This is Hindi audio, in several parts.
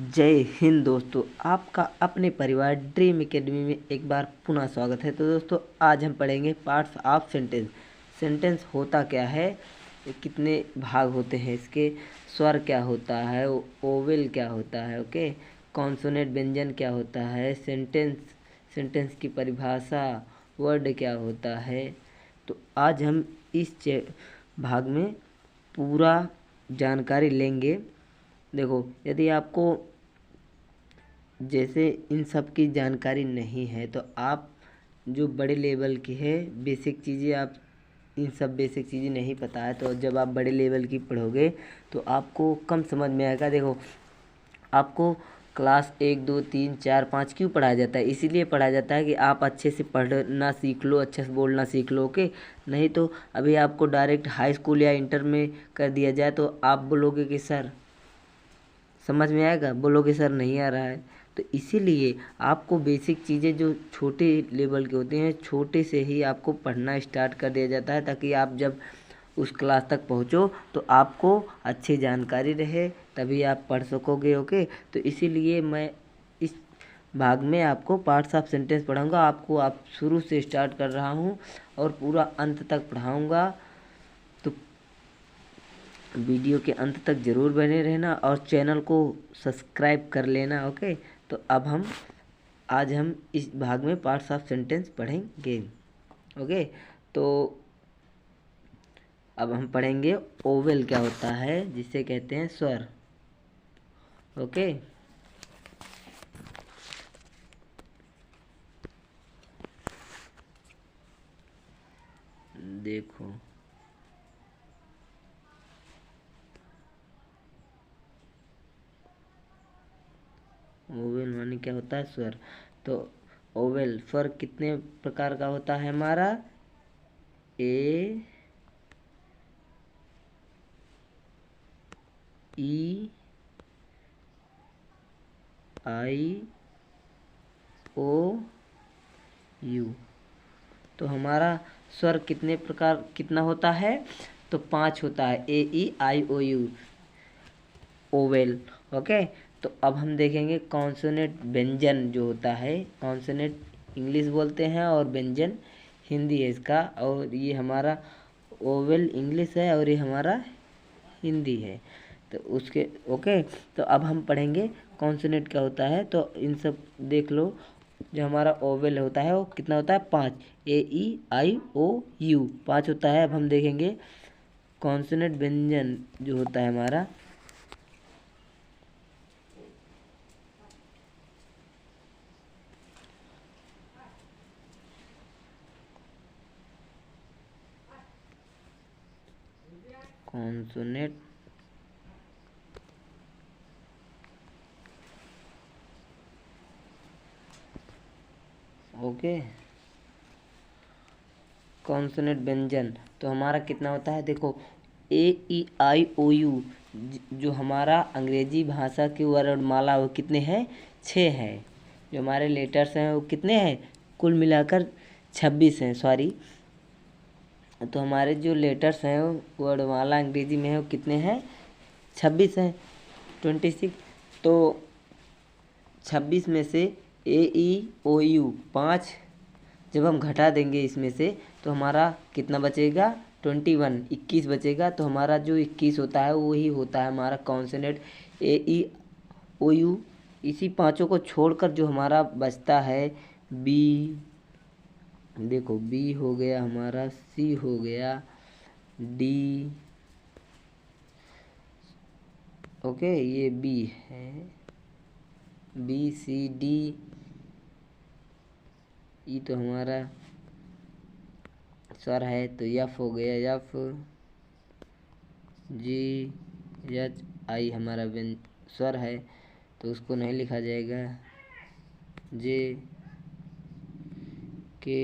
जय हिंद दोस्तों, आपका अपने परिवार ड्रीम एकेडमी में एक बार पुनः स्वागत है। तो दोस्तों, आज हम पढ़ेंगे पार्ट्स ऑफ सेंटेंस। सेंटेंस होता क्या है, कितने भाग होते हैं इसके, स्वर क्या होता है, ओवेल क्या होता है, ओके, कॉन्सोनेंट व्यंजन क्या होता है, सेंटेंस की परिभाषा, वर्ड क्या होता है। तो आज हम इस भाग में पूरा जानकारी लेंगे। देखो, यदि आपको जैसे इन सब की जानकारी नहीं है तो आप जो बड़े लेवल की है बेसिक चीज़ें, आप इन सब बेसिक चीज़ें नहीं पता है तो जब आप बड़े लेवल की पढ़ोगे तो आपको कम समझ में आएगा। देखो, आपको क्लास 1 2 3 4 5 क्यों पढ़ाया जाता है? इसीलिए पढ़ाया जाता है कि आप अच्छे से पढ़ना सीख लो, अच्छे से बोलना सीख लो, ओके। नहीं तो अभी आपको डायरेक्ट हाई स्कूल या इंटर में कर दिया जाए तो आप बोलोगे कि सर समझ में आएगा, बोलोगे सर नहीं आ रहा है। तो इसीलिए आपको बेसिक चीज़ें जो छोटे लेवल के होते हैं, छोटे से ही आपको पढ़ना स्टार्ट कर दिया जाता है ताकि आप जब उस क्लास तक पहुँचो तो आपको अच्छी जानकारी रहे, तभी आप पढ़ सकोगे, ओके। तो इसीलिए मैं इस भाग में आपको पार्ट्स ऑफ सेंटेंस पढ़ाऊँगा। आपको आप शुरू से स्टार्ट कर रहा हूँ और पूरा अंत तक पढ़ाऊँगा। तो वीडियो के अंत तक ज़रूर बने रहना और चैनल को सब्सक्राइब कर लेना, ओके। तो आज हम इस भाग में पार्ट्स ऑफ सेंटेंस पढ़ेंगे, ओके। तो अब हम पढ़ेंगे ओवेल क्या होता है, जिसे कहते हैं स्वर, ओके। देखो, ओवेल माने क्या होता है? स्वर। तो ओवेल स्वर कितने प्रकार का होता है हमारा? ए, ई, आई, ओ, यू। तो हमारा स्वर कितना होता है? तो 5 होता है, ए, ई, आई, ओ, यू, ओवेल, ओके। तो अब हम देखेंगे कॉन्सोनेंट व्यंजन जो होता है। कॉन्सोनेंट इंग्लिश बोलते हैं और व्यंजन हिंदी है इसका, और ये हमारा ओवेल इंग्लिश है और ये हमारा हिंदी है। तो उसके ओके। तो अब हम पढ़ेंगे कॉन्सोनेंट क्या होता है। तो इन सब देख लो, जो हमारा ओवेल होता है वो कितना होता है? 5, ए, ई, आई, ओ, यू, 5 होता है। अब हम देखेंगे कॉन्सोनेंट व्यंजन जो होता है हमारा। कॉन्सोनेंट ओके, कॉन्सोनेंट व्यंजन तो हमारा कितना होता है? देखो, ए, ई, आई, ओ, यू, जो हमारा अंग्रेजी भाषा की वर्णमाला वो कितने हैं? 6 हैं। जो हमारे लेटर्स हैं वो कितने हैं? कुल मिलाकर 26 हैं, सॉरी। तो हमारे जो लेटर्स हैं वो वर्णमाला अंग्रेजी में है वो कितने हैं? 26 हैं, 26। तो 26 में से ए, ई, ओ, यू 5 जब हम घटा देंगे इसमें से तो हमारा कितना बचेगा? 21, 21 बचेगा। तो हमारा जो 21 होता है वही होता है हमारा consonant A, E, O, you. इसी पांचों को छोड़कर जो हमारा बचता है बी, देखो बी हो गया हमारा, सी हो गया, डी, ओके, ये बी है, बी, सी, डी, ई तो हमारा स्वर है। तो एफ हो गया, एफ, जी, एच, आई हमारा स्वर है तो उसको नहीं लिखा जाएगा। J, K,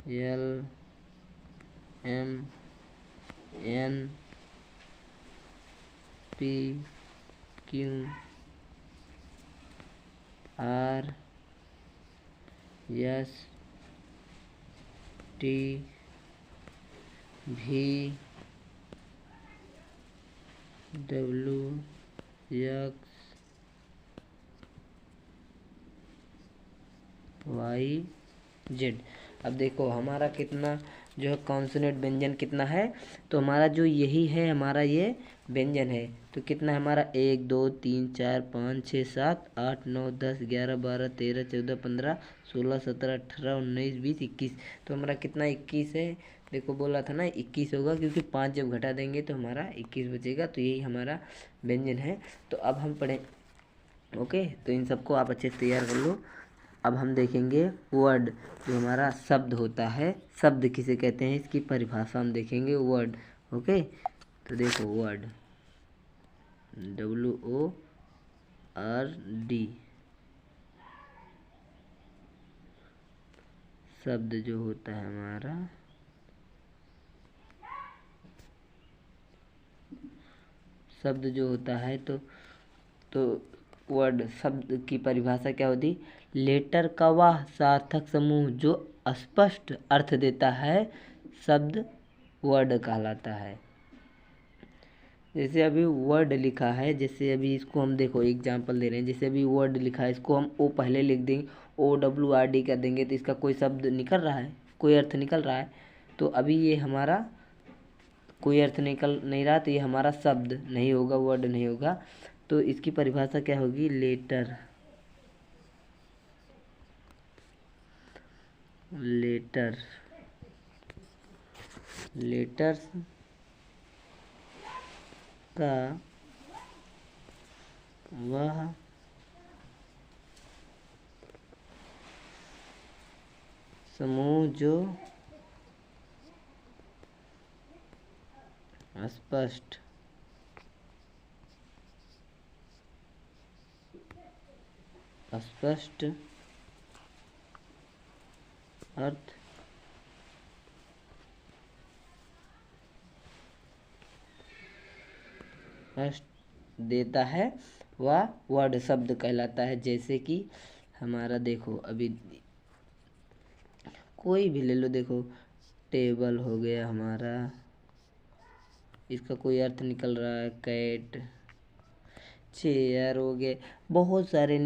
L, M, N, P, Q, R, S, T, भी, डब्ल्यू, एक्स, वाई जेड। अब देखो हमारा कितना जो है कॉन्सोनेंट व्यंजन कितना है, तो हमारा जो यही है हमारा ये व्यंजन है। तो कितना है हमारा 1 2 3 4 5 6 7 8 9 10 11 12 13 14 15 16 17 18 19 20 21। तो हमारा कितना 21 है। देखो बोला था ना 21 होगा, क्योंकि 5 जब घटा देंगे तो हमारा 21 बचेगा। तो यही हमारा व्यंजन है। तो अब हम पढ़ें। ओके, तो इन सबको आप अच्छे से तैयार कर लो। अब हम देखेंगे वर्ड, जो हमारा शब्द होता है। शब्द किसे कहते हैं इसकी परिभाषा हम देखेंगे, वर्ड। ओके, तो देखो वर्ड WORD, शब्द जो होता है हमारा, शब्द जो होता है तो वर्ड शब्द की परिभाषा क्या होती? लेटर का वह सार्थक समूह जो स्पष्ट अर्थ देता है, शब्द वर्ड कहलाता है। जैसे अभी वर्ड लिखा है, जैसे अभी इसको हम देखो एग्जांपल दे रहे हैं। जैसे अभी वर्ड लिखा है, इसको हम ओ पहले लिख देंगे, OWRD कर देंगे, तो इसका कोई शब्द निकल रहा है, कोई अर्थ निकल रहा है। तो अभी ये हमारा कोई अर्थ निकल नहीं रहा, तो ये हमारा शब्द नहीं होगा, वर्ड नहीं होगा। तो इसकी परिभाषा क्या होगी? लेटर, लेटर, लेटर्स का वह समूह जो स्पष्ट अर्थ देता है, वह वर्ड शब्द कहलाता है। जैसे कि हमारा देखो अभी कोई भी ले लो, देखो टेबल हो गया हमारा, इसका कोई अर्थ निकल रहा है। कैट, चेयर हो गए, बहुत सारे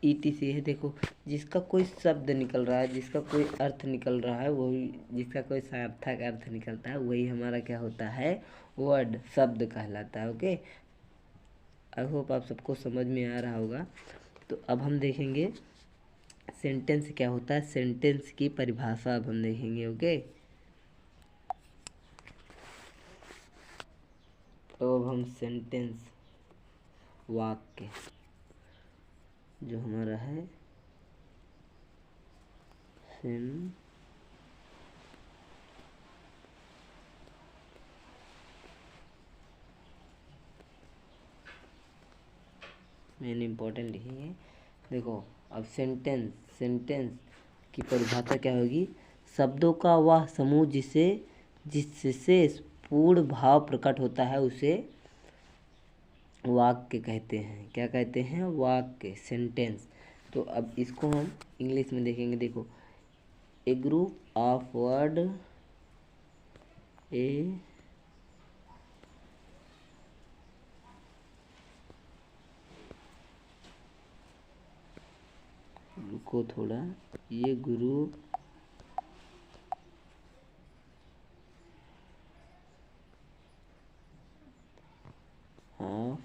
ETC है। देखो जिसका कोई शब्द निकल रहा है, जिसका कोई अर्थ निकल रहा है, वही, जिसका कोई सार्थक अर्थ निकलता है, वही हमारा क्या होता है? वर्ड, शब्द कहलाता है। ओके, आई होप आप सबको समझ में आ रहा होगा। तो अब हम देखेंगे सेंटेंस क्या होता है, सेंटेंस की परिभाषा अब हम देखेंगे। ओके, तो अब हम सेंटेंस, वाक्य जो हमारा है, मेन इम्पोर्टेंट लिखेंगे। देखो अब सेंटेंस की परिभाषा क्या होगी? शब्दों का वह समूह जिससे पूर्ण भाव प्रकट होता है, उसे वाक्य कहते हैं। क्या कहते हैं? वाक्य, सेंटेंस। तो अब इसको हम इंग्लिश में देखेंगे। देखो ए ग्रुप ऑफ वर्ड, रुको थोड़ा, ये group of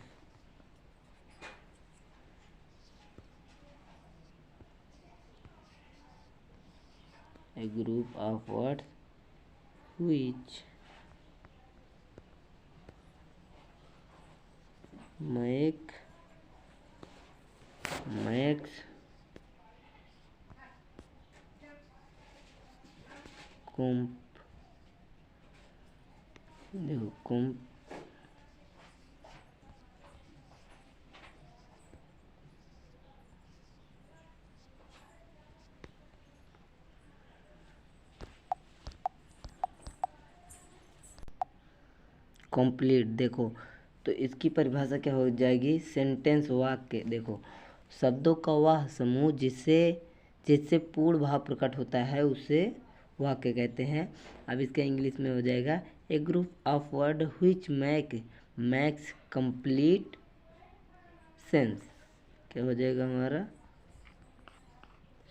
a group of words which makes complete. देखो तो इसकी परिभाषा क्या हो जाएगी? सेंटेंस, वाक्य। देखो शब्दों का वह समूह जिससे पूर्ण भाव प्रकट होता है, उसे वाक्य कहते हैं। अब इसका इंग्लिश में हो जाएगा a group of word which makes complete sense. क्या हो जाएगा हमारा?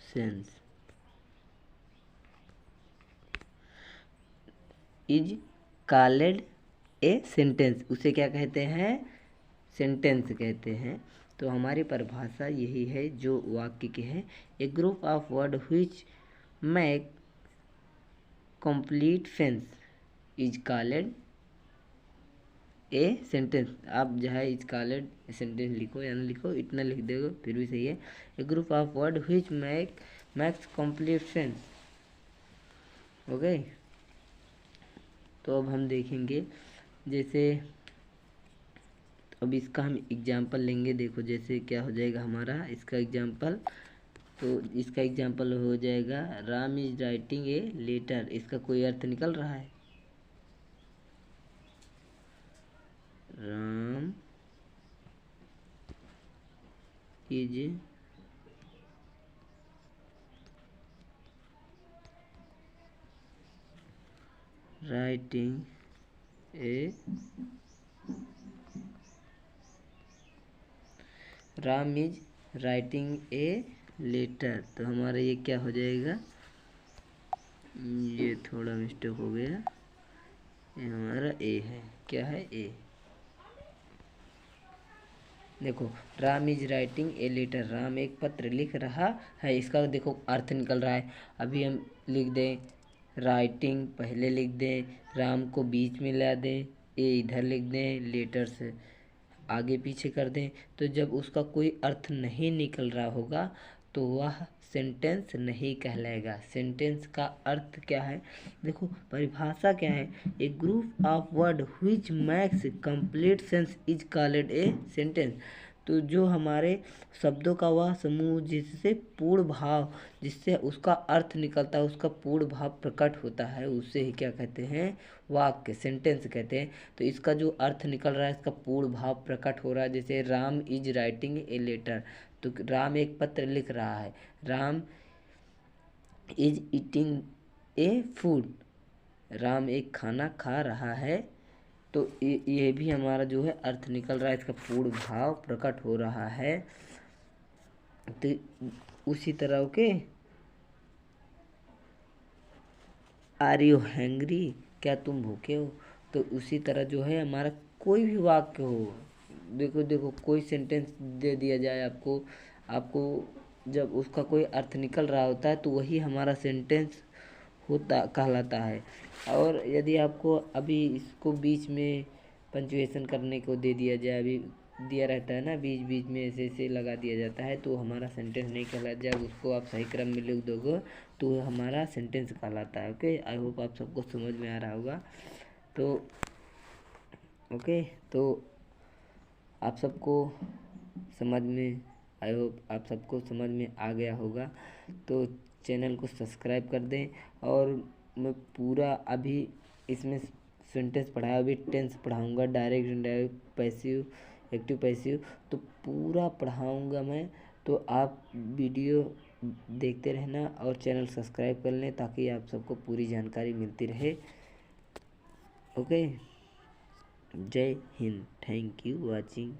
Sense is called a sentence, उसे क्या कहते हैं, सेंटेंस कहते हैं। तो हमारी परिभाषा यही है जो वाक्य की है, a group of word which make complete sense is called a sentence. आप जो है इज कॉल्ड सेंटेंस लिखो या ना लिखो, इतना लिख दोगे फिर भी सही है। A group of word which makes complete sense. Okay, तो अब हम देखेंगे जैसे, अब इसका हम एग्जाम्पल लेंगे। देखो जैसे क्या हो जाएगा हमारा इसका एग्जाम्पल, तो इसका एग्जाम्पल हो जाएगा Ram is writing a letter. इसका कोई अर्थ निकल रहा है, Ram is writing a Ram is writing a letter. तो हमारा ये क्या हो जाएगा, ये थोड़ा मिस्टेक हो गया, ये हमारा ए है। क्या है, ए। देखो Ram is writing a letter, Ram एक पत्र लिख रहा है। इसका देखो अर्थ निकल रहा है। अभी हम लिख दें राइटिंग, पहले लिख दें, राम को बीच में ला दें, ए इधर लिख दें, लेटर से आगे पीछे कर दें। तो जब उसका कोई अर्थ नहीं निकल रहा होगा तो वह सेंटेंस नहीं कहलाएगा। सेंटेंस का अर्थ क्या है, देखो परिभाषा क्या है, a group of word which makes complete sense is called a sentence. तो जो हमारे शब्दों का वह समूह जिससे पूर्ण भाव, जिससे उसका अर्थ निकलता है, उसका पूर्ण भाव प्रकट होता है, उसे ही क्या कहते हैं, वाक्य, सेंटेंस कहते हैं। तो इसका जो अर्थ निकल रहा है, इसका पूर्ण भाव प्रकट हो रहा है। जैसे Ram is writing a letter, तो राम एक पत्र लिख रहा है। Ram is eating A food, Ram एक खाना खा रहा है। तो ये भी हमारा जो है अर्थ निकल रहा है, इसका पूर्ण भाव प्रकट हो रहा है। तो उसी तरह के आर यू हैंग्री, क्या तुम भूखे हो। तो उसी तरह जो है हमारा कोई भी वाक्य हो, देखो कोई सेंटेंस दे दिया जाए आपको, आपको जब उसका कोई अर्थ निकल रहा होता है तो वही हमारा सेंटेंस होता कहलाता है। और यदि आपको अभी इसको बीच में पंचुएशन करने को दे दिया जाए, अभी दिया रहता है ना, बीच बीच में ऐसे ऐसे लगा दिया जाता है, तो हमारा सेंटेंस नहीं कहलाता। जब उसको आप सही क्रम में लिख दोगे तो वो हमारा सेंटेंस कहलाता है। ओके, आई होप आप सबको समझ में आ रहा होगा। तो ओके, तो आप सबको समझ में, आई होप आप सबको समझ में आ गया होगा। तो चैनल को सब्सक्राइब कर दें। और मैं पूरा अभी इसमें सेंटेंस पढ़ाया, अभी टेंस पढ़ाऊँगा, direct indirect, passive active passive, तो पूरा पढ़ाऊँगा मैं। तो आप वीडियो देखते रहना और चैनल सब्सक्राइब कर लें ताकि आप सबको पूरी जानकारी मिलती रहे। ओके, जय हिंद, थैंक यू वॉचिंग।